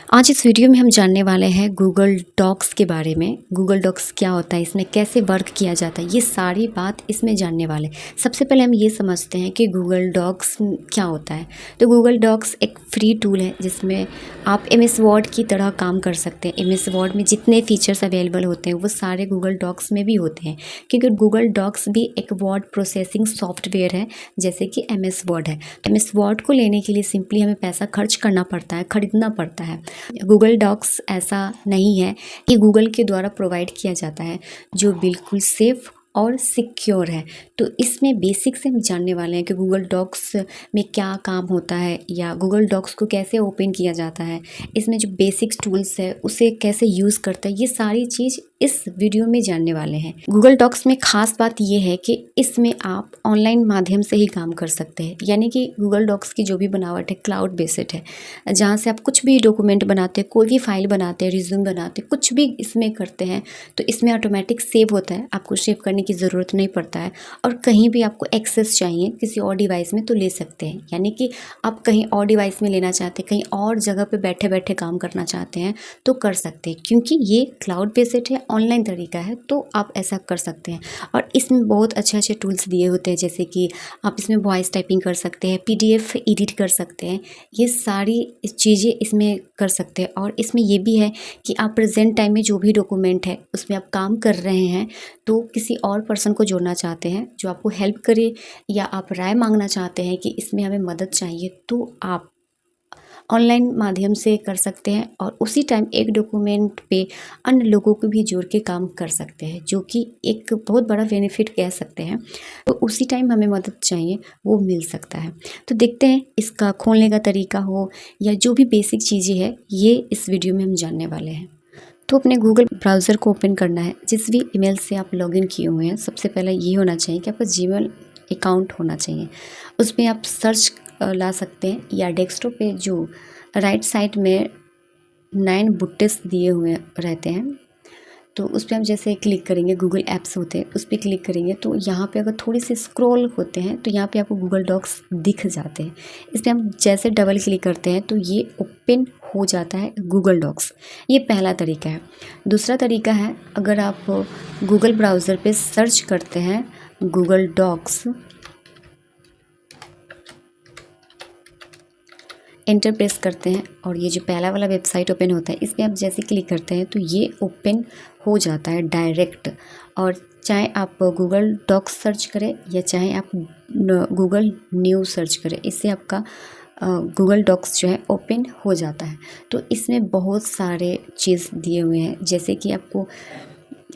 आज इस वीडियो में हम जानने वाले हैं गूगल डॉक्स के बारे में। गूगल डॉक्स क्या होता है, इसमें कैसे वर्क किया जाता है, ये सारी बात इसमें जानने वाले हैं। सबसे पहले हम ये समझते हैं कि गूगल डॉक्स क्या होता है। तो गूगल डॉक्स एक फ्री टूल है जिसमें आप एमएस वर्ड की तरह काम कर सकते हैं। एमएस वर्ड में जितने फीचर्स अवेलेबल होते हैं वो सारे गूगल डॉक्स में भी होते हैं, क्योंकि गूगल डॉक्स भी एक वर्ड प्रोसेसिंग सॉफ्टवेयर है जैसे कि एमएस वर्ड है। एमएस वर्ड को लेने के लिए सिंपली हमें पैसा खर्च करना पड़ता है, खरीदना पड़ता है। गूगल डॉक्स ऐसा नहीं है कि गूगल के द्वारा प्रोवाइड किया जाता है, जो बिल्कुल सेफ़ और सिक्योर है। तो इसमें बेसिक से हम जानने वाले हैं कि गूगल डॉक्स में क्या काम होता है या गूगल डॉक्स को कैसे ओपन किया जाता है, इसमें जो बेसिक्स टूल्स है उसे कैसे यूज़ करता है, ये सारी चीज़ इस वीडियो में जानने वाले हैं। गूगल डॉक्स में ख़ास बात ये है कि इसमें आप ऑनलाइन माध्यम से ही काम कर सकते हैं, यानी कि गूगल डॉक्स की जो भी बनावट है क्लाउड बेस्ड है, जहाँ से आप कुछ भी डॉक्यूमेंट बनाते हैं, कोई भी फाइल बनाते हैं, रिज्यूम बनाते हैं, कुछ भी इसमें करते हैं तो इसमें ऑटोमेटिक सेव होता है, आपको सेव करने की ज़रूरत नहीं पड़ता है। और कहीं भी आपको एक्सेस चाहिए किसी और डिवाइस में तो ले सकते हैं, यानी कि आप कहीं और डिवाइस में लेना चाहते हैं, कहीं और जगह पे बैठे बैठे काम करना चाहते हैं तो कर सकते हैं, क्योंकि ये क्लाउड बेस्ड है, ऑनलाइन तरीका है, तो आप ऐसा कर सकते हैं। और इसमें बहुत अच्छे अच्छे टूल्स दिए होते हैं, जैसे कि आप इसमें वॉइस टाइपिंग कर सकते हैं, पीडीएफ एडिट कर सकते हैं, ये सारी चीज़ें इसमें कर सकते हैं। और इसमें ये भी है कि आप प्रेजेंट टाइम में जो भी डॉक्यूमेंट है उसमें आप काम कर रहे हैं तो किसी और पर्सन को जोड़ना चाहते हैं जो आपको हेल्प करे, या आप राय मांगना चाहते हैं कि इसमें हमें मदद चाहिए, तो आप ऑनलाइन माध्यम से कर सकते हैं। और उसी टाइम एक डॉक्यूमेंट पे अन्य लोगों को भी जोड़ के काम कर सकते हैं, जो कि एक बहुत बड़ा बेनिफिट कह सकते हैं। तो उसी टाइम हमें मदद चाहिए वो मिल सकता है। तो देखते हैं इसका खोलने का तरीका हो या जो भी बेसिक चीज़ें हैं, ये इस वीडियो में हम जानने वाले हैं। तो अपने गूगल ब्राउज़र को ओपन करना है। जिस भी ईमेल से आप लॉगिन किए हुए हैं, सबसे पहले ये होना चाहिए कि आपका जीमेल अकाउंट होना चाहिए। उसमें आप सर्च ला सकते हैं, या डेस्कटॉप पे जो राइट साइड में 9 बुट्टेस दिए हुए रहते हैं, तो उस पर हम जैसे क्लिक करेंगे, गूगल ऐप्स होते हैं उस पर क्लिक करेंगे तो यहाँ पे अगर थोड़ी सी स्क्रॉल होते हैं तो यहाँ पे आपको गूगल डॉक्स दिख जाते हैं। इस पर हम जैसे डबल क्लिक करते हैं तो ये ओपन हो जाता है गूगल डॉक्स। ये पहला तरीका है। दूसरा तरीका है, अगर आप गूगल ब्राउज़र पे सर्च करते हैं गूगल डॉक्स, एंटर प्रेस करते हैं और ये जो पहला वाला वेबसाइट ओपन होता है इस पर आप जैसे क्लिक करते हैं तो ये ओपन हो जाता है डायरेक्ट। और चाहे आप गूगल डॉक्स सर्च करें या चाहे आप गूगल न्यूज़ सर्च करें, इससे आपका गूगल डॉक्स जो है ओपन हो जाता है। तो इसमें बहुत सारे चीज़ दिए हुए हैं, जैसे कि आपको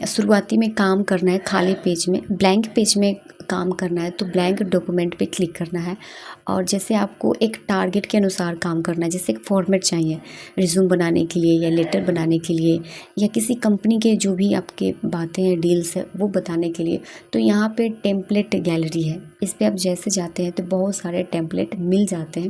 शुरुआती में काम करना है, खाली पेज में, ब्लैंक पेज में काम करना है तो ब्लैंक डॉक्यूमेंट पे क्लिक करना है। और जैसे आपको एक टारगेट के अनुसार काम करना है, जैसे एक फॉर्मेट चाहिए रिज्यूम बनाने के लिए या लेटर बनाने के लिए या किसी कंपनी के जो भी आपके बातें हैं, डील्स है, वो बताने के लिए, तो यहाँ पे टेम्पलेट गैलरी है, इस पर आप जैसे जाते हैं तो बहुत सारे टेम्पलेट मिल जाते हैं।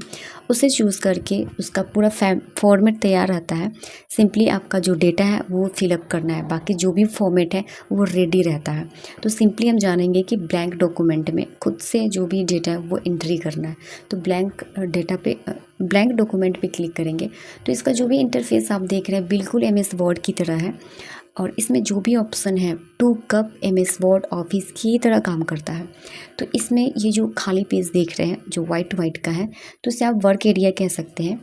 उसे चूज़ करके उसका पूरा फॉर्मेट तैयार रहता है। सिंपली आपका जो डेटा है वो फिलअप करना है, बाकी जो भी फॉर्मेट है वो रेडी रहता है। तो सिंपली हम जानेंगे कि ब्लैंक डॉक्यूमेंट में खुद से जो भी डेटा है वो एंट्री करना है। तो ब्लैंक डेटा पे ब्लैंक डॉक्यूमेंट पे क्लिक करेंगे तो इसका जो भी इंटरफेस आप देख रहे हैं बिल्कुल एमएस वर्ड की तरह है। और इसमें जो भी ऑप्शन है टू कप एमएस वर्ड ऑफिस की तरह काम करता है। तो इसमें ये जो खाली पेज देख रहे हैं जो वाइट वाइट का है, तो इसे आप वर्क एरिया कह सकते हैं,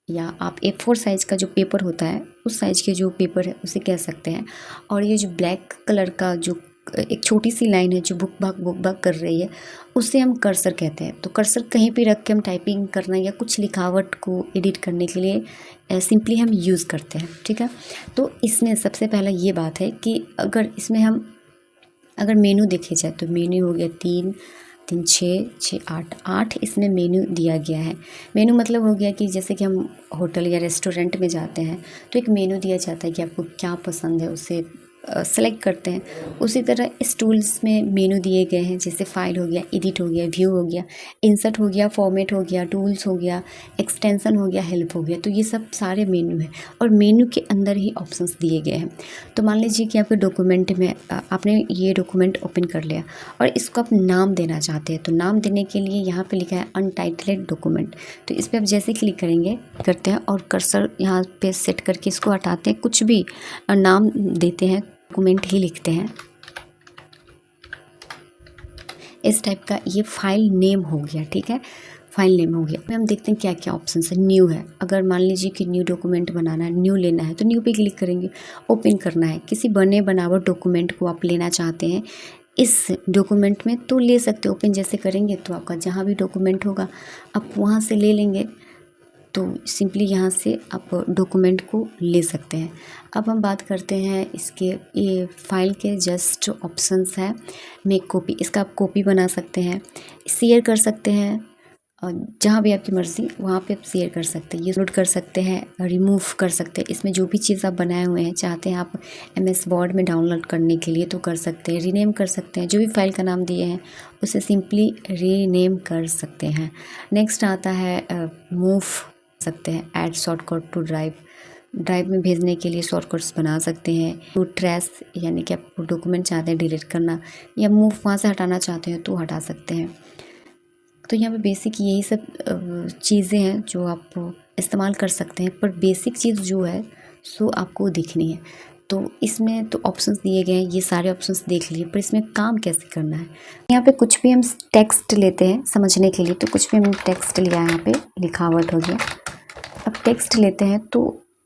या आप A4 साइज़ का जो पेपर होता है उस साइज़ के जो पेपर है उसे कह सकते हैं। और ये जो ब्लैक कलर का जो एक छोटी सी लाइन है जो बुक भाग कर रही है, उसे हम कर्सर कहते हैं। तो कर्सर कहीं पे रख के हम टाइपिंग करना या कुछ लिखावट को एडिट करने के लिए सिंपली हम यूज़ करते हैं, ठीक है। तो इसमें सबसे पहला ये बात है कि अगर इसमें हम अगर मेनू देखे जाए तो मेनू हो गया 3 3 6 6 8 8, इसमें मेनू दिया गया है। मेनू मतलब हो गया कि जैसे कि हम होटल या रेस्टोरेंट में जाते हैं तो एक मेनू दिया जाता है कि आपको क्या पसंद है, उसे सेलेक्ट करते हैं। उसी तरह इस टूल्स में मेनू दिए गए हैं, जैसे फाइल हो गया, एडिट हो गया, व्यू हो गया, इंसर्ट हो गया, फॉर्मेट हो गया, टूल्स हो गया, एक्सटेंशन हो गया, हेल्प हो गया। तो ये सब सारे मेनू हैं और मेनू के अंदर ही ऑप्शंस दिए गए हैं। तो मान लीजिए कि आपके डॉक्यूमेंट में आपने ये डॉक्यूमेंट ओपन कर लिया और इसको आप नाम देना चाहते हैं। तो नाम देने के लिए यहाँ पे लिखा है अनटाइटल्ड डॉक्यूमेंट। तो इस पर आप जैसे क्लिक करेंगे करते हैं और कर्सर यहाँ पे सेट करके इसको हटाते हैं, कुछ भी नाम देते हैं, डॉक्यूमेंट ही लिखते हैं। इस टाइप का ये फाइल नेम हो गया, ठीक है, फाइल नेम हो गया। हम देखते हैं क्या क्या ऑप्शन है। न्यू है, अगर मान लीजिए कि न्यू डॉक्यूमेंट बनाना है, न्यू लेना है तो न्यू पे क्लिक करेंगे। ओपन करना है, किसी बने बनावट डॉक्यूमेंट को आप लेना चाहते हैं इस डॉक्यूमेंट में तो ले सकते हो। ओपन जैसे करेंगे तो आपका जहाँ भी डॉक्यूमेंट होगा आप वहाँ से ले लेंगे। तो सिंपली यहाँ से आप डॉक्यूमेंट को ले सकते हैं। अब हम बात करते हैं इसके ये फाइल के जस्ट ऑप्शंस है। मेक कॉपी, इसका आप कॉपी बना सकते हैं, शेयर कर सकते हैं और जहाँ भी आपकी मर्ज़ी वहाँ पे आप शेयर कर सकते हैं। ये नोट कर सकते हैं, रिमूव कर सकते हैं। इसमें जो भी चीज़ आप बनाए हुए हैं चाहते हैं आप MS वर्ड में डाउनलोड करने के लिए तो कर सकते हैं। रीनेम कर सकते हैं, जो भी फाइल का नाम दिए हैं उसे सिंपली रीनेम कर सकते हैं। नेक्स्ट आता है मूव सकते हैं, ऐड शॉर्टकट टू ड्राइव में भेजने के लिए शॉर्टकट्स बना सकते हैं। टू ट्रैश यानी कि आप डॉक्यूमेंट चाहते हैं डिलीट करना या मूव वहाँ से हटाना चाहते हैं तो हटा सकते हैं। तो यहाँ पे बेसिक यही सब चीज़ें हैं जो आप इस्तेमाल कर सकते हैं, पर बेसिक चीज़ जो है सो आपको दिखनी है। तो इसमें तो ऑप्शंस दिए गए हैं, ये सारे ऑप्शंस देख लिए, पर इसमें काम कैसे करना है। यहाँ पे कुछ भी हम टेक्स्ट लेते हैं समझने के लिए, तो कुछ भी हमने टेक्स्ट लिया, यहाँ पे लिखावट हो गया। अब टेक्स्ट लेते हैं तो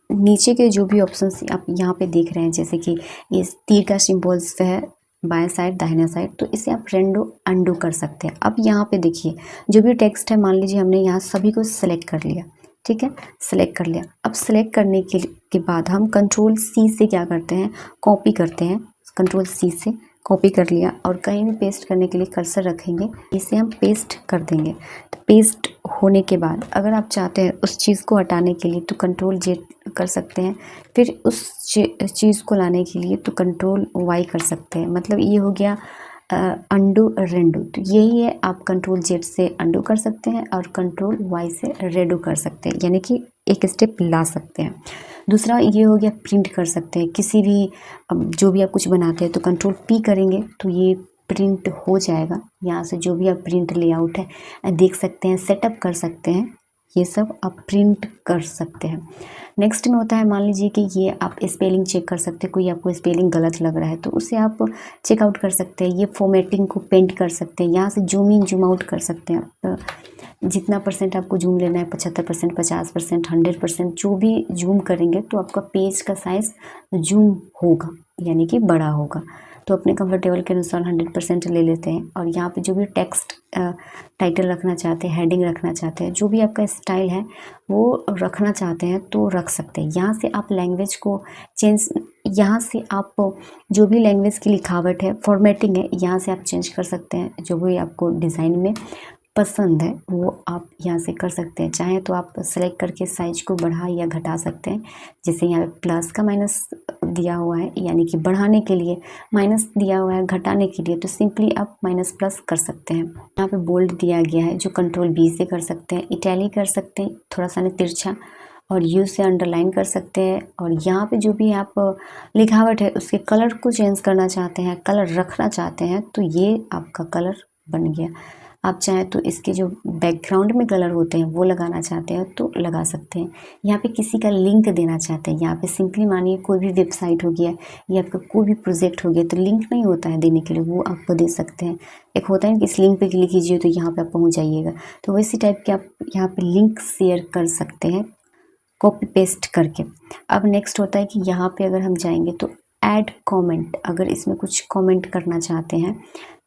नीचे के जो भी ऑप्शंस आप यहाँ पे देख रहे हैं, जैसे कि ये तीर का सिंबल्स है बाएं साइड दाहिना साइड, तो इसे आप रेंडो अंडू कर सकते हैं। अब यहाँ पे देखिए जो भी टेक्स्ट है, मान लीजिए हमने यहाँ सभी को सिलेक्ट कर लिया, ठीक है, सिलेक्ट कर लिया। अब सिलेक्ट करने के बाद हम Ctrl+C से क्या करते हैं, कॉपी करते हैं। Ctrl+C से कॉपी कर लिया और कहीं भी पेस्ट करने के लिए कर्सर रखेंगे, इसे हम पेस्ट कर देंगे। तो पेस्ट होने के बाद अगर आप चाहते हैं उस चीज़ को हटाने के लिए तो Ctrl+J कर सकते हैं, फिर उस चीज़ को लाने के लिए तो Ctrl+Y कर सकते हैं। मतलब ये हो गया अंडू रेंडू। तो यही है, आप Ctrl+Z से अंडू कर सकते हैं और Ctrl+Y से रेडू कर सकते हैं, यानी कि एक स्टेप ला सकते हैं। दूसरा ये हो गया प्रिंट कर सकते हैं, किसी भी जो भी आप कुछ बनाते हैं तो Ctrl+P करेंगे तो ये प्रिंट हो जाएगा। यहाँ से जो भी आप प्रिंट लेआउट है देख सकते हैं, सेटअप कर सकते हैं, ये सब आप प्रिंट कर सकते हैं। नेक्स्ट में होता है, मान लीजिए कि ये आप स्पेलिंग चेक कर सकते हैं, कोई आपको स्पेलिंग गलत लग रहा है तो उसे आप चेक आउट कर सकते हैं। ये फॉर्मेटिंग को पेंट कर सकते हैं, यहाँ से जूम इन जूम आउट कर सकते हैं। जितना % आपको जूम लेना है, 75%, 50%, 100%, जो भी जूम करेंगे तो आपका पेज का साइज़ जूम होगा, यानी कि बड़ा होगा। तो अपने कंफर्टेबल के अनुसार 100% ले लेते हैं और यहाँ पे जो भी टेक्स्ट टाइटल रखना चाहते हैं, हेडिंग रखना चाहते हैं, जो भी आपका स्टाइल है वो रखना चाहते हैं तो रख सकते हैं। यहाँ से आप लैंग्वेज को चेंज, यहाँ से आप जो भी लैंग्वेज की लिखावट है, फॉर्मेटिंग है, यहाँ से आप चेंज कर सकते हैं। जो भी आपको डिज़ाइन में पसंद है वो आप यहाँ से कर सकते हैं। चाहे तो आप सेलेक्ट करके साइज को बढ़ा या घटा सकते हैं। जैसे यहाँ पे प्लस का माइनस दिया हुआ है, यानी कि बढ़ाने के लिए, माइनस दिया हुआ है घटाने के लिए, तो सिंपली आप माइनस प्लस कर सकते हैं। यहाँ पे बोल्ड दिया गया है जो Ctrl+B से कर सकते हैं, इटैलिक कर सकते हैं थोड़ा सा तिरछा, और यू से अंडरलाइन कर सकते हैं। और यहाँ पे जो भी आप लिखावट है उसके कलर को चेंज करना चाहते हैं, कलर रखना चाहते हैं तो ये आपका कलर बन गया। आप चाहें तो इसके जो बैकग्राउंड में कलर होते हैं वो लगाना चाहते हैं तो लगा सकते हैं। यहाँ पे किसी का लिंक देना चाहते हैं, यहाँ पे सिंपली मानिए कोई भी वेबसाइट हो गया या आपका कोई भी प्रोजेक्ट हो गया तो लिंक नहीं होता है देने के लिए, वो आपको दे सकते हैं। एक होता है कि इस लिंक पे क्लिक कीजिए तो यहाँ पे आप पहुँच जाइएगा, तो वैसी टाइप के आप यहाँ पे लिंक शेयर कर सकते हैं कॉपी पेस्ट करके। अब नेक्स्ट होता है कि यहाँ पे अगर हम जाएंगे तो ऐड कमेंट, अगर इसमें कुछ कमेंट करना चाहते हैं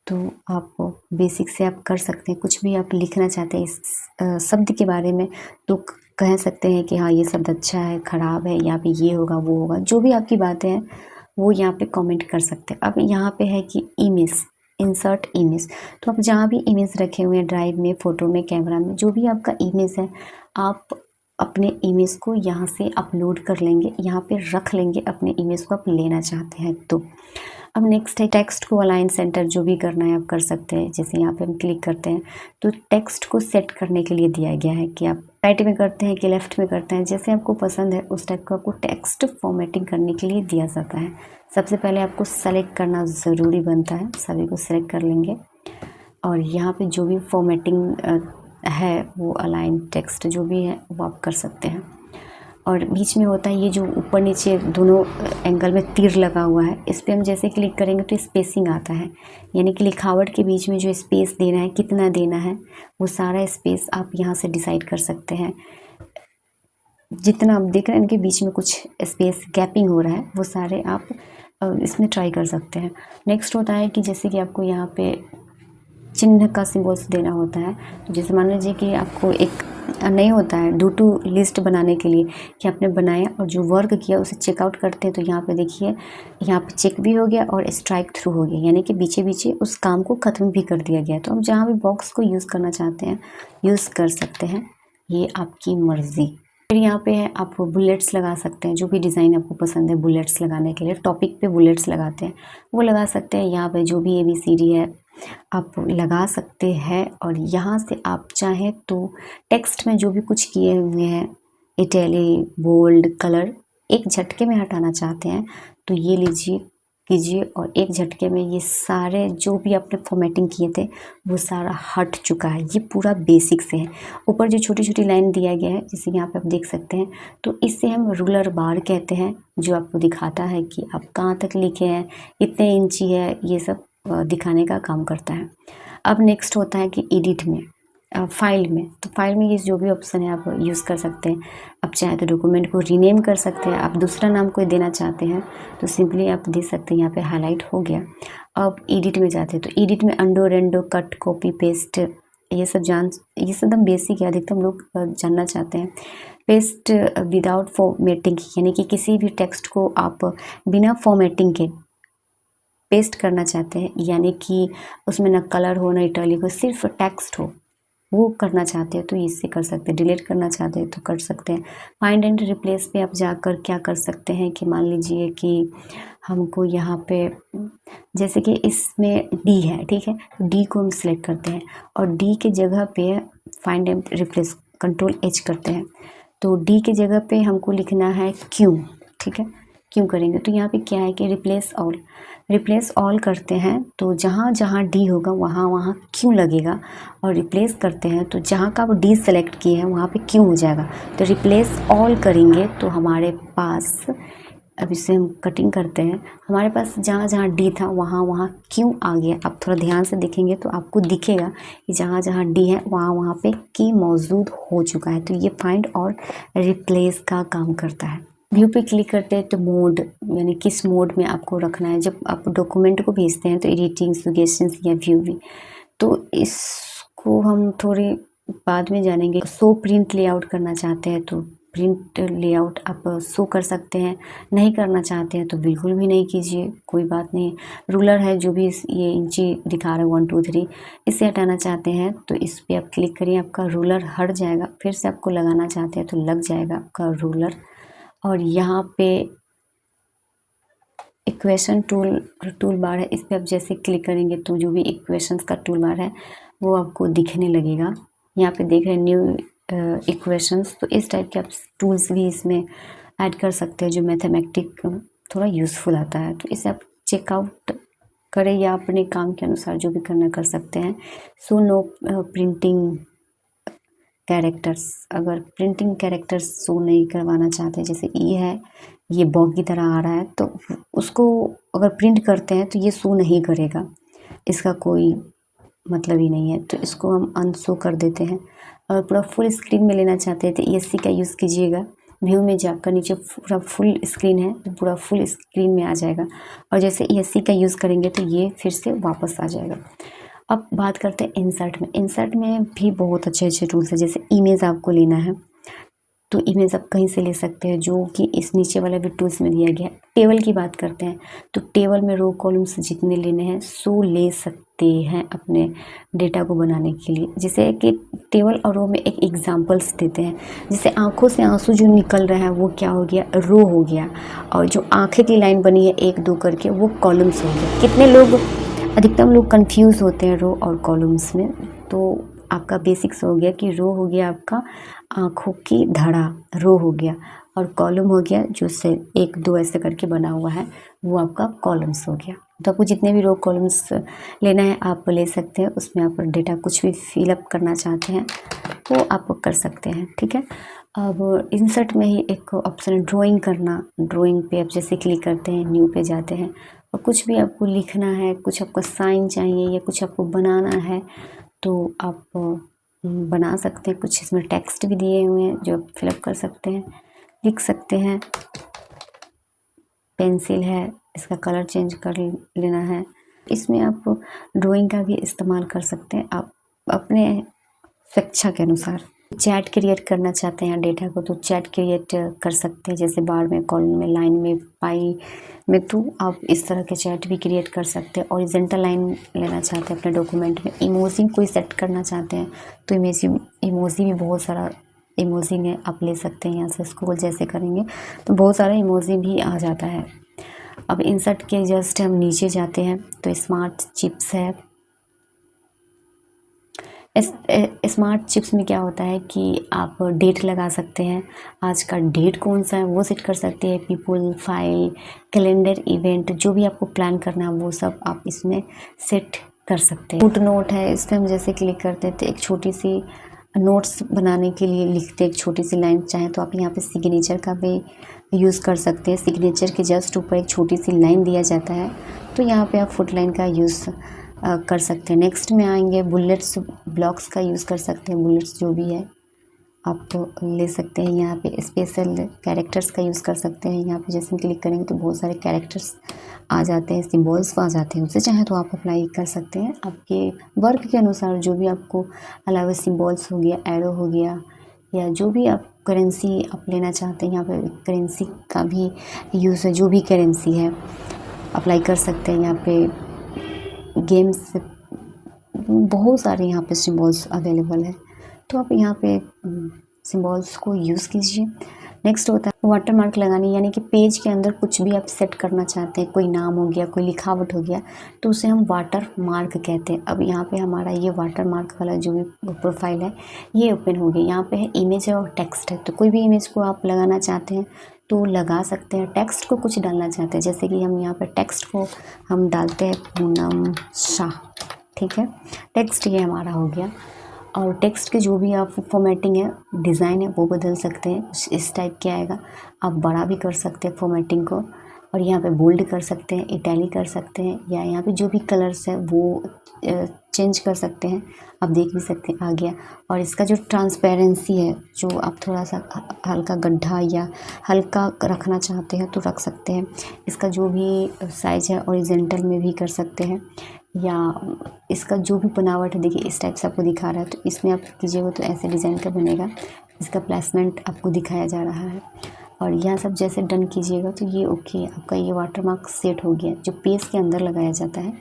तो आप बेसिक से आप कर सकते हैं। कुछ भी आप लिखना चाहते हैं इस शब्द के बारे में तो कह सकते हैं कि हाँ ये शब्द अच्छा है, ख़राब है, यहाँ पे ये होगा वो होगा, जो भी आपकी बातें हैं वो यहाँ पे कमेंट कर सकते हैं। अब यहाँ पे है कि इमेज, इंसर्ट इमेज, तो आप जहाँ भी इमेज रखे हुए हैं ड्राइव में, फ़ोटो में, कैमरा में, जो भी आपका इमेज है आप अपने इमेज को यहाँ से अपलोड कर लेंगे, यहाँ पे रख लेंगे अपने इमेज को आप लेना चाहते हैं तो। अब नेक्स्ट है टेक्स्ट को अलाइन सेंटर, जो भी करना है आप कर सकते हैं। जैसे यहाँ पे हम क्लिक करते हैं तो टेक्स्ट को सेट करने के लिए दिया गया है कि आप राइट में करते हैं कि लेफ्ट में करते हैं, जैसे आपको पसंद है उस टाइप का आपको टेक्स्ट फॉर्मेटिंग करने के लिए दिया जाता है। सबसे पहले आपको सेलेक्ट करना ज़रूरी बनता है, सभी को सेलेक्ट कर लेंगे और यहाँ पे जो भी फॉर्मेटिंग है वो अलाइन टेक्स्ट जो भी है वो आप कर सकते हैं। और बीच में होता है ये जो ऊपर नीचे दोनों एंगल में तीर लगा हुआ है, इस पर हम जैसे क्लिक करेंगे तो स्पेसिंग आता है, यानी कि लिखावट के बीच में जो स्पेस देना है, कितना देना है, वो सारा स्पेस आप यहाँ से डिसाइड कर सकते हैं। जितना आप देख रहे हैं इनके बीच में कुछ स्पेस गैपिंग हो रहा है, वो सारे आप इसमें ट्राई कर सकते हैं। नेक्स्ट होता है कि जैसे कि आपको यहाँ पे चिन्ह का सिंबल्स देना होता है, तो जैसे मान लीजिए कि आपको एक नहीं होता है डू टू लिस्ट बनाने के लिए कि आपने बनाया और जो वर्क किया उसे चेकआउट करते हैं, तो यहाँ पे देखिए यहाँ पे चेक भी हो गया और स्ट्राइक थ्रू हो गया, यानी कि बीचे बीचे उस काम को ख़त्म भी कर दिया गया। तो हम जहाँ भी बॉक्स को यूज़ करना चाहते हैं यूज़ कर सकते हैं, ये आपकी मर्ज़ी। फिर यहाँ पे है आप बुलेट्स लगा सकते हैं, जो भी डिज़ाइन आपको पसंद है बुलेट्स लगाने के लिए, टॉपिक पे बुलेट्स लगाते हैं वो लगा सकते हैं। यहाँ पे जो भी ABCD है आप लगा सकते हैं और यहाँ से आप चाहें तो टेक्स्ट में जो भी कुछ किए हुए हैं इटैली बोल्ड कलर एक झटके में हटाना चाहते हैं तो ये लीजिए कीजिए और एक झटके में ये सारे जो भी आपने फॉर्मेटिंग किए थे वो सारा हट चुका है। ये पूरा बेसिक से है। ऊपर जो छोटी छोटी लाइन दिया गया है जैसे यहाँ पे आप देख सकते हैं, तो इससे हम रूलर बार कहते हैं, जो आपको दिखाता है कि आप कहाँ तक लिखे हैं, कितने इंची है, ये सब दिखाने का काम करता है। अब नेक्स्ट होता है कि एडिट में फाइल में, तो फाइल में ये जो भी ऑप्शन है आप यूज़ कर सकते हैं। आप चाहे तो डॉक्यूमेंट को रीनेम कर सकते हैं, आप दूसरा नाम कोई देना चाहते हैं तो सिंपली आप दे सकते हैं। यहाँ पे हाईलाइट हो गया। अब एडिट में जाते हैं तो एडिट में अंडो रेंडो कट कॉपी पेस्ट ये सब ये सब एकदम बेसिक है, अधिकतम लोग जानना चाहते हैं। पेस्ट विदाउट फॉर्मेटिंग, यानी कि किसी भी टेक्स्ट को आप बिना फॉर्मेटिंग के पेस्ट करना चाहते हैं, यानी कि उसमें ना कलर हो ना इटैलिक हो, सिर्फ टेक्स्ट हो, वो करना चाहते हैं तो इससे कर सकते हैं। डिलीट करना चाहते हैं तो कर सकते हैं। फाइंड एंड रिप्लेस पे आप जाकर क्या कर सकते हैं कि मान लीजिए कि हमको यहाँ पे जैसे कि इसमें डी है, ठीक है, तो डी को हम सिलेक्ट करते हैं और डी के जगह पे फाइंड एंड रिप्लेस Ctrl+H करते हैं, तो डी के जगह पे हमको लिखना है क्यों, ठीक है, क्यों करेंगे तो यहाँ पे क्या है कि रिप्लेस ऑल करते हैं, तो जहाँ जहाँ डी होगा वहाँ वहाँ क्यों लगेगा, और रिप्लेस करते हैं तो जहाँ का वो डी सेलेक्ट किए हैं वहाँ पे क्यों हो जाएगा। तो रिप्लेस ऑल करेंगे तो हमारे पास, अब इसे हम कटिंग करते हैं, हमारे पास जहाँ जहाँ डी था वहाँ वहाँ क्यों आ गया। आप थोड़ा ध्यान से देखेंगे तो आपको दिखेगा कि जहाँ जहाँ डी है वहाँ वहाँ पे की मौजूद हो चुका है। तो ये फाइंड और रिप्लेस का काम करता है। व्यू पे क्लिक करते हैं तो मोड, यानी किस मोड में आपको रखना है। जब आप डॉक्यूमेंट को भेजते हैं तो एडिटिंग, सजेशंस या व्यू भी, तो इसको हम थोड़े बाद में जानेंगे। शो प्रिंट लेआउट करना चाहते हैं तो प्रिंट लेआउट आप शो कर सकते हैं, नहीं करना चाहते हैं तो बिल्कुल भी नहीं कीजिए, कोई बात नहीं। रूलर है जो भी ये इंची दिखा रहा है 1 2 3, इसे हटाना चाहते हैं तो इस पर आप क्लिक करिए, आपका रूलर हट जाएगा। फिर से आपको लगाना चाहते हैं तो लग जाएगा आपका रूलर। और यहाँ पे इक्वेशन टूल बार है, इस पर आप जैसे क्लिक करेंगे तो जो भी इक्वेशंस का टूल बार है वो आपको दिखने लगेगा। यहाँ पे देख रहे हैं न्यू इक्वेशंस, तो इस टाइप के आप टूल्स भी इसमें ऐड कर सकते हैं जो मैथमेटिक थोड़ा यूज़फुल आता है। तो इसे आप चेकआउट करें या अपने काम के अनुसार जो भी करना कर सकते हैं। सो नो प्रिंटिंग कैरेक्टर्स, अगर प्रिंटिंग कैरेक्टर्स शो नहीं करवाना चाहते, जैसे ई है ये बॉ की तरह आ रहा है तो उसको अगर प्रिंट करते हैं तो ये शो नहीं करेगा, इसका कोई मतलब ही नहीं है, तो इसको हम अनशो कर देते हैं। और पूरा फुल स्क्रीन में लेना चाहते हैं तो ESC का यूज़ कीजिएगा। व्यू में जाकर नीचे पूरा फुल स्क्रीन है तो पूरा फुल स्क्रीन में आ जाएगा, और जैसे ESC का यूज़ करेंगे तो ये फिर से वापस आ जाएगा। अब बात करते हैं इंसर्ट में। इंसर्ट में भी बहुत अच्छे अच्छे टूल्स हैं। जैसे इमेज आपको लेना है तो इमेज आप कहीं से ले सकते हैं, जो कि इस नीचे वाले भी टूल्स में दिया गया है। टेबल की बात करते हैं तो टेबल में रो कॉलम्स जितने लेने हैं सो ले सकते हैं अपने डेटा को बनाने के लिए। जैसे कि टेबल और रो में एक एग्जांपल्स देते हैं, जैसे आंखों से आंसू जो निकल रहा है वो क्या हो गया, रो हो गया, और जो आंखें की लाइन बनी है 1 2 करके वो कॉलम्स हो गया। कितने लोग, अधिकतम लोग कंफ्यूज होते हैं रो और कॉलम्स में। तो आपका बेसिक्स हो गया कि रो हो गया आपका आँखों की धड़ा, रो हो गया, और कॉलम हो गया जो से 1 2 ऐसे करके बना हुआ है वो आपका कॉलम्स हो गया। तो आपको जितने भी रो कॉलम्स लेना है आप ले सकते हैं, उसमें आप डेटा कुछ भी फिलअप करना चाहते हैं वो आप कर सकते हैं, ठीक है। अब इंसर्ट में ही एक ऑप्शन है ड्राइंग करना। ड्राइंग पे आप जैसे क्लिक करते हैं, न्यू पे जाते हैं, और कुछ भी आपको लिखना है, कुछ आपको साइन चाहिए या कुछ आपको बनाना है तो आप बना सकते हैं। कुछ इसमें टेक्स्ट भी दिए हुए हैं जो आप फिलअप कर सकते हैं, लिख सकते हैं। पेंसिल है, इसका कलर चेंज कर लेना है। इसमें आप ड्राइंग का भी इस्तेमाल कर सकते हैं आप अपने शिक्षा के अनुसार। चैट क्रिएट करना चाहते हैं डेटा को तो चैट क्रिएट कर सकते हैं, जैसे बार में, कॉलम में, लाइन में, पाई में, तो आप इस तरह के चैट भी क्रिएट कर सकते हैं। ओरिजेंटल लाइन लेना चाहते हैं अपने डॉक्यूमेंट में, इमोजी कोई सेट करना चाहते हैं तो इमोजी भी बहुत सारा इमोजी है, आप ले सकते हैं। यहाँ से स्क्रॉल जैसे करेंगे तो बहुत सारा इमोजी भी आ जाता है। अब इंसर्ट के जस्ट हम नीचे जाते हैं तो स्मार्ट चिप्स है। स्मार्ट चिप्स में क्या होता है कि आप डेट लगा सकते हैं, आज का डेट कौन सा है वो सेट कर सकते हैं। पीपल, फाइल, कैलेंडर, इवेंट, जो भी आपको प्लान करना है वो सब आप इसमें सेट कर सकते हैं। फुट नोट है, इस पर हम जैसे क्लिक करते हैं तो एक छोटी सी नोट्स बनाने के लिए लिखते हैं एक छोटी सी लाइन, चाहे तो आप यहाँ पे सिग्नेचर का भी यूज़ कर सकते हैं। सिग्नेचर के जस्ट ऊपर एक छोटी सी लाइन दिया जाता है तो यहाँ पे आप फुट लाइन का यूज़ कर सकते हैं। नेक्स्ट में आएंगे बुलेट्स, ब्लॉक्स का यूज़ कर सकते हैं। बुलेट्स जो भी है आप ले सकते हैं। यहाँ पे स्पेशल कैरेक्टर्स का यूज़ कर सकते हैं। यहाँ पे जैसे क्लिक करेंगे तो बहुत सारे कैरेक्टर्स आ जाते हैं, सिंबल्स आ जाते हैं, उससे चाहे तो आप अप्लाई कर सकते हैं आपके वर्क के अनुसार। जो भी आपको अलावा सिंबल्स हो गया, एरो हो गया, या जो भी आप करेंसी आप लेना चाहते हैं, यहाँ पे करेंसी का भी यूज़ है। जो भी करेंसी है अप्लाई कर सकते हैं। यहाँ पे गेम्स, बहुत सारे यहाँ पे सिंबल्स अवेलेबल है तो आप यहाँ पे सिंबल्स को यूज़ कीजिए। नेक्स्ट होता है वाटर मार्क लगानी, यानी कि पेज के अंदर कुछ भी आप सेट करना चाहते हैं, कोई नाम हो गया, कोई लिखावट हो गया, तो उसे हम वाटर मार्क कहते हैं। अब यहाँ पे हमारा ये वाटर मार्क वाला जो भी प्रोफाइल है ये ओपन हो गया। यहाँ पे है इमेज और टेक्स्ट है, तो कोई भी इमेज को आप लगाना चाहते हैं तो लगा सकते हैं। टेक्स्ट को कुछ डालना चाहते हैं, जैसे कि हम यहाँ पर टेक्स्ट को हम डालते हैं पूनम शाह, ठीक है। टेक्स्ट ये हमारा हो गया, और टेक्स्ट के जो भी आप फॉर्मेटिंग है, डिज़ाइन है, वो बदल सकते हैं। इस टाइप के आएगा, आप बड़ा भी कर सकते हैं फॉर्मेटिंग को, और यहाँ पे बोल्ड कर सकते हैं, इटैलिक कर सकते हैं, या यहाँ पे जो भी कलर्स है वो चेंज कर सकते हैं। आप देख भी सकते हैं आ गया। और इसका जो ट्रांसपेरेंसी है, जो आप थोड़ा सा हल्का गड्ढा या हल्का रखना चाहते हैं तो रख सकते हैं। इसका जो भी साइज है ओरिजेंटल में भी कर सकते हैं, या इसका जो भी बनावट है, देखिए इस टाइप से आपको दिखा रहा है तो इसमें आप कीजिएगा तो ऐसे डिज़ाइन का बनेगा। इसका प्लेसमेंट आपको दिखाया जा रहा है, और यहाँ सब जैसे डन कीजिएगा तो ये ओके, आपका ये वाटरमार्क सेट हो गया। जो पेज के अंदर लगाया जाता है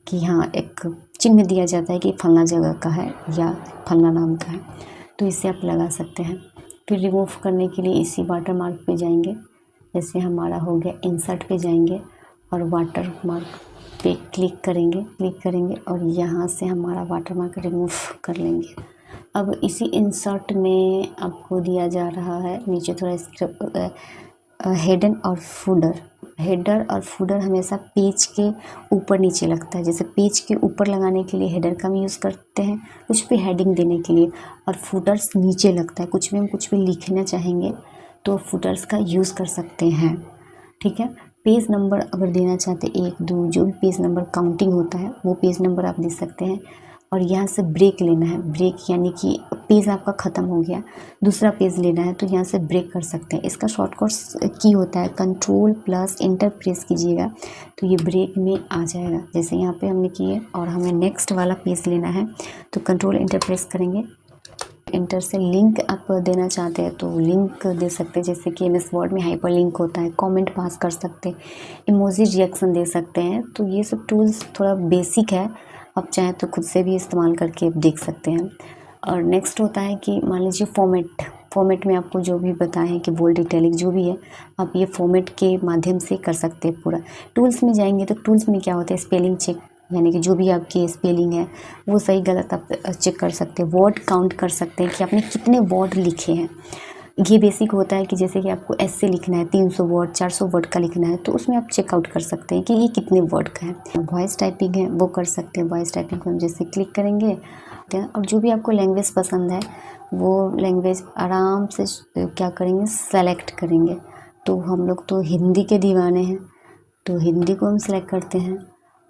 कि हाँ एक चिन्ह दिया जाता है कि फलना जगह का है या फलना नाम का है, तो इसे आप लगा सकते हैं। फिर रिमूव करने के लिए इसी वाटरमार्क पे जाएंगे, जैसे हमारा हो गया इंसर्ट पे जाएंगे और वाटरमार्क पे क्लिक करेंगे और यहाँ से हमारा वाटरमार्क रिमूव कर लेंगे। अब इसी इंसर्ट में आपको दिया जा रहा है नीचे थोड़ा स्क्रिप्ट, हेडर और फूडर। हेडर और फूडर हमेशा पेज के ऊपर नीचे लगता है। जैसे पेज के ऊपर लगाने के लिए हेडर का भी यूज़ करते हैं, कुछ भी हेडिंग देने के लिए, और फूटर्स नीचे लगता है। कुछ भी लिखना चाहेंगे तो फूटर्स का यूज़ कर सकते हैं, ठीक है। पेज नंबर अगर देना चाहते 1 2 जो भी पेज नंबर काउंटिंग होता है वो पेज नंबर आप दे सकते हैं। और यहाँ से ब्रेक लेना है, ब्रेक यानी कि पेज आपका ख़त्म हो गया, दूसरा पेज लेना है तो यहाँ से ब्रेक कर सकते हैं। इसका शॉर्टकट की होता है कंट्रोल+ इंटर प्रेस कीजिएगा तो ये ब्रेक में आ जाएगा। जैसे यहाँ पे हमने किए और हमें नेक्स्ट वाला पेज लेना है तो कंट्रोल इंटर प्रेस करेंगे, इंटर से लिंक आप देना चाहते हैं तो लिंक दे सकते हैं, जैसे कि MS वर्ड में हाइपर लिंक होता है, कमेंट पास कर सकते हैं, इमोजी रिएक्शन दे सकते हैं। तो ये सब टूल्स थोड़ा बेसिक है, आप चाहें तो खुद से भी इस्तेमाल करके देख सकते हैं। और नेक्स्ट होता है कि मान लीजिए फॉर्मेट में आपको जो भी बताएं कि बोल्ड, इटैलिक जो भी है, आप ये फॉर्मेट के माध्यम से कर सकते हैं पूरा। टूल्स में जाएंगे तो टूल्स में क्या होता है, स्पेलिंग चेक, यानी कि जो भी आपकी स्पेलिंग है वो सही गलत आप चेक कर सकते हैं। वर्ड काउंट कर सकते हैं कि आपने कितने वर्ड लिखे हैं। ये बेसिक होता है कि जैसे कि आपको ऐसे लिखना है 300 वर्ड 400 वर्ड का लिखना है, तो उसमें आप चेकआउट कर सकते हैं कि ये कितने वर्ड का है। वॉइस टाइपिंग है वो कर सकते हैं। वॉइस टाइपिंग को हम जैसे क्लिक करेंगे और जो भी आपको लैंग्वेज पसंद है वो लैंग्वेज आराम से क्या करेंगे, सेलेक्ट करेंगे। तो हम लोग तो हिंदी के दीवाने हैं, तो हिंदी को हम सेलेक्ट करते हैं।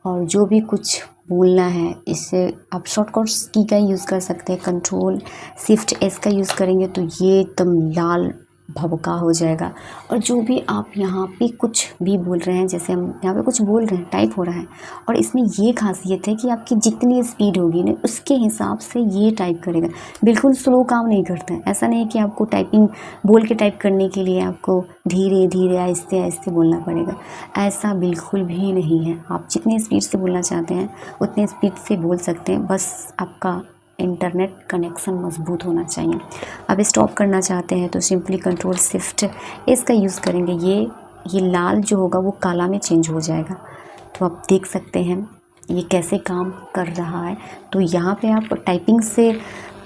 और जो भी कुछ बोलना है, इससे आप शॉर्टकट्स की का यूज़ कर सकते हैं। Ctrl+Shift+S का यूज़ करेंगे तो ये एकदम लाल भभका हो जाएगा। और जो भी आप यहाँ पे कुछ भी बोल रहे हैं, जैसे हम यहाँ पे कुछ बोल रहे हैं, टाइप हो रहा है, और इसमें ये खासियत है कि आपकी जितनी स्पीड होगी ना उसके हिसाब से ये टाइप करेगा। बिल्कुल स्लो काम नहीं करता है। ऐसा नहीं कि आपको टाइपिंग बोल के टाइप करने के लिए आपको धीरे धीरे आहिस्ते आहिस्ते बोलना पड़ेगा, ऐसा बिल्कुल भी नहीं है। आप जितनी स्पीड से बोलना चाहते हैं उतनी स्पीड से बोल सकते हैं, बस आपका इंटरनेट कनेक्शन मजबूत होना चाहिए। अब स्टॉप करना चाहते हैं तो सिंपली Ctrl+Shift+S का यूज़ करेंगे। ये लाल जो होगा वो काला में चेंज हो जाएगा। तो आप देख सकते हैं ये कैसे काम कर रहा है। तो यहाँ पे आप टाइपिंग से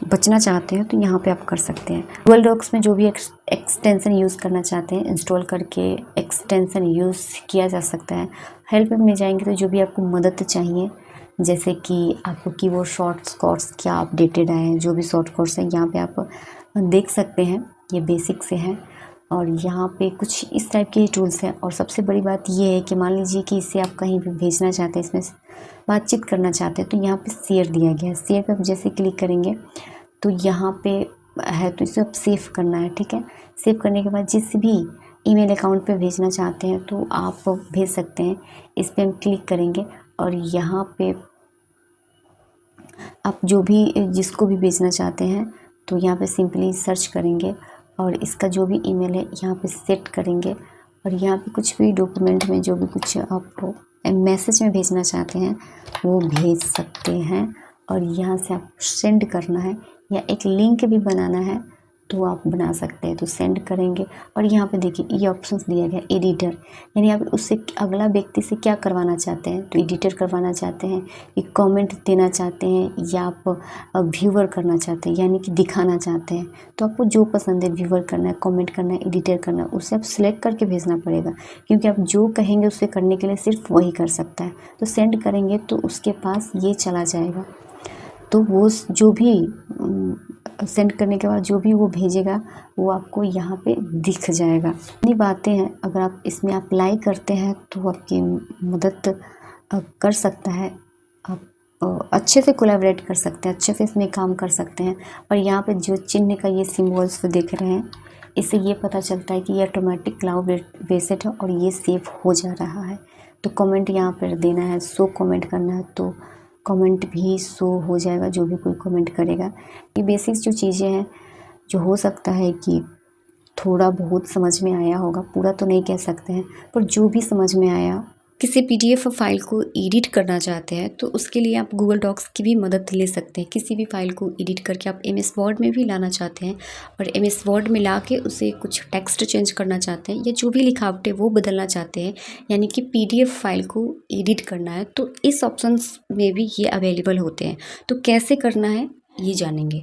बचना चाहते हैं तो यहाँ पे आप कर सकते हैं। गूगल डॉक्स में जो भी एक्सटेंशन यूज़ करना चाहते हैं, इंस्टॉल करके एक्सटेंशन यूज़ किया जा सकता है। हेल्प में जाएंगे तो जो भी आपको मदद चाहिए, जैसे कि आपको कीबोर्ड शॉर्टकट्स क्या अपडेटेड आए हैं, जो भी शॉर्टकट्स हैं यहाँ पे आप देख सकते हैं। ये बेसिक से हैं और यहाँ पे कुछ इस टाइप के टूल्स हैं। और सबसे बड़ी बात ये है कि मान लीजिए कि इसे आप कहीं भी भेजना चाहते हैं, इसमें बातचीत करना चाहते हैं, तो यहाँ पे शेयर दिया गया है। शेयर पे आप जैसे क्लिक करेंगे तो यहाँ पे है, तो इसे आप सेव करना है। ठीक है, सेव करने के बाद जिस भी ईमेल अकाउंट पे भेजना चाहते हैं तो आप भेज सकते हैं। इस पर हम क्लिक करेंगे और यहाँ पे आप जो भी जिसको भी भेजना चाहते हैं तो यहाँ पे सिंपली सर्च करेंगे और इसका जो भी ईमेल है यहाँ पे सेट करेंगे। और यहाँ पे कुछ भी डॉक्यूमेंट में जो भी कुछ आप मैसेज में भेजना चाहते हैं वो भेज सकते हैं। और यहाँ से आप सेंड करना है या एक लिंक भी बनाना है तो आप बना सकते हैं। तो सेंड करेंगे और यहाँ पे देखिए ये ऑप्शंस दिया गया एडिटर, यानी आप उससे अगला व्यक्ति से क्या करवाना चाहते हैं। तो एडिटर करवाना चाहते हैं, एक कमेंट देना चाहते हैं, या आप व्यूअर करना चाहते हैं यानी कि दिखाना चाहते हैं। तो आपको जो पसंद है, व्यूअर करना है, कमेंट करना है, एडिटर करना है, उसे आप सिलेक्ट करके भेजना पड़ेगा, क्योंकि आप जो कहेंगे उससे करने के लिए सिर्फ वही कर सकता है। तो सेंड करेंगे तो उसके पास ये चला जाएगा। तो वो जो भी सेंड करने के बाद जो भी वो भेजेगा वो आपको यहाँ पे दिख जाएगा। इतनी बातें हैं, अगर आप इसमें अप्लाई करते हैं तो आपकी मदद कर सकता है। आप अच्छे से कोलैबोरेट कर सकते हैं, अच्छे से इसमें काम कर सकते हैं। और यहाँ पे जो चिन्ह का ये सिम्बल्स देख रहे हैं, इससे ये पता चलता है कि ये ऑटोमेटिक क्लाउड बेस्ड है और ये सेव हो जा रहा है। तो कमेंट यहाँ पर देना है, शो कमेंट करना है तो कमेंट भी शो हो जाएगा, जो भी कोई कमेंट करेगा। ये बेसिक जो चीज़ें हैं, जो हो सकता है कि थोड़ा बहुत समझ में आया होगा, पूरा तो नहीं कह सकते हैं, पर जो भी समझ में आया। किसी PDF फाइल को एडिट करना चाहते हैं तो उसके लिए आप गूगल डॉक्स की भी मदद ले सकते हैं। किसी भी फाइल को एडिट करके आप MS वर्ड में भी लाना चाहते हैं और MS वर्ड में ला के उसे कुछ टेक्स्ट चेंज करना चाहते हैं या जो भी लिखावट है वो बदलना चाहते हैं, यानी कि PDF फाइल को एडिट करना है, तो इस ऑप्शंस में भी ये अवेलेबल होते हैं। तो कैसे करना है ये जानेंगे।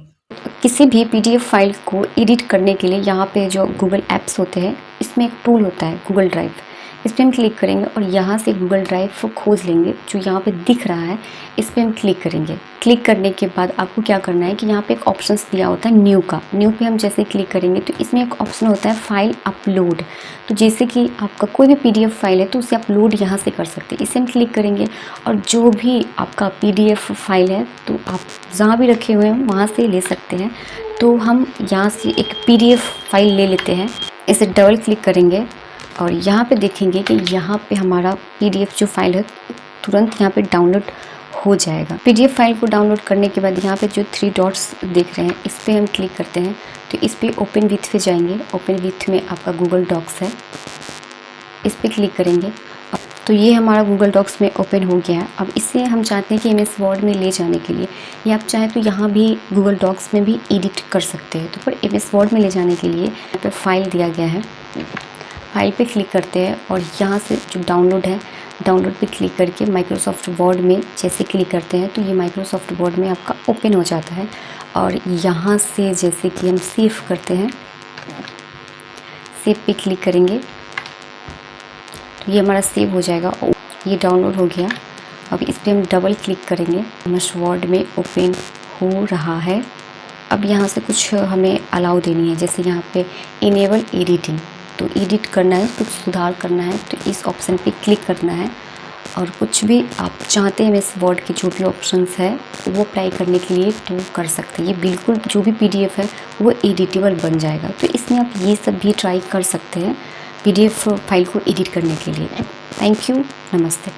किसी भी PDF फाइल को एडिट करने के लिए यहाँ पे जो गूगल ऐप्स होते हैं, इसमें एक टूल होता है गूगल ड्राइव। इस पर हम क्लिक करेंगे और यहाँ से गूगल ड्राइव खोज लेंगे, जो यहाँ पे दिख रहा है इस पर हम क्लिक करेंगे। क्लिक करने के बाद आपको क्या करना है कि यहाँ पे एक ऑप्शंस दिया होता है न्यू का। न्यू पे हम जैसे क्लिक करेंगे तो इसमें एक ऑप्शन होता है फाइल अपलोड। तो जैसे कि आपका कोई भी PDF फाइल है तो उसे अपलोड यहाँ से कर सकते हैं। इसे हम क्लिक करेंगे और जो भी आपका PDF फाइल है तो आप जहाँ भी रखे हुए हैं वहाँ से ले सकते हैं। तो हम यहाँ से एक PDF फाइल ले लेते हैं, इसे डबल क्लिक करेंगे और यहाँ पे देखेंगे कि यहाँ पे हमारा PDF जो फाइल है तुरंत यहाँ पे डाउनलोड हो जाएगा। PDF फाइल को डाउनलोड करने के बाद यहाँ पे जो 3 डॉट्स दिख रहे हैं इस पर हम क्लिक करते हैं तो इस पर ओपन विथ पे जाएंगे। ओपन विथ में आपका गूगल डॉक्स है, इस पर क्लिक करेंगे तो ये हमारा गूगल डॉक्स में ओपन हो गया है। अब इसे हम चाहते हैं कि MS वर्ड में ले जाने के लिए, या आप चाहें तो यहाँ भी गूगल डॉक्स में भी एडिट कर सकते हैं। तो पर MS वर्ड में ले जाने के लिए यहाँ पे फाइल दिया गया है, फाइल पे क्लिक करते हैं और यहाँ से जो डाउनलोड है, डाउनलोड पे क्लिक करके माइक्रोसॉफ्ट वर्ड में जैसे क्लिक करते हैं तो ये माइक्रोसॉफ्ट वर्ड में आपका ओपन हो जाता है। और यहाँ से जैसे कि हम सेव करते हैं, सेव पे क्लिक करेंगे तो ये हमारा सेव हो जाएगा। ये डाउनलोड हो गया। अब इस पर हम डबल क्लिक करेंगे, MS वर्ड में ओपन हो रहा है। अब यहाँ से कुछ हमें अलाउ देनी है, जैसे यहाँ पे इनेबल एडिटिंग, तो एडिट करना है, कुछ सुधार करना है तो इस ऑप्शन पे क्लिक करना है। और कुछ भी आप चाहते हैं MS वर्ड के जो भी ऑप्शंस है वो अप्लाई करने के लिए तो कर सकते हैं। ये बिल्कुल जो भी PDF है वो एडिटेबल बन जाएगा। तो इसमें आप ये सब भी ट्राई कर सकते हैं PDF फाइल को एडिट करने के लिए। थैंक यू, नमस्ते।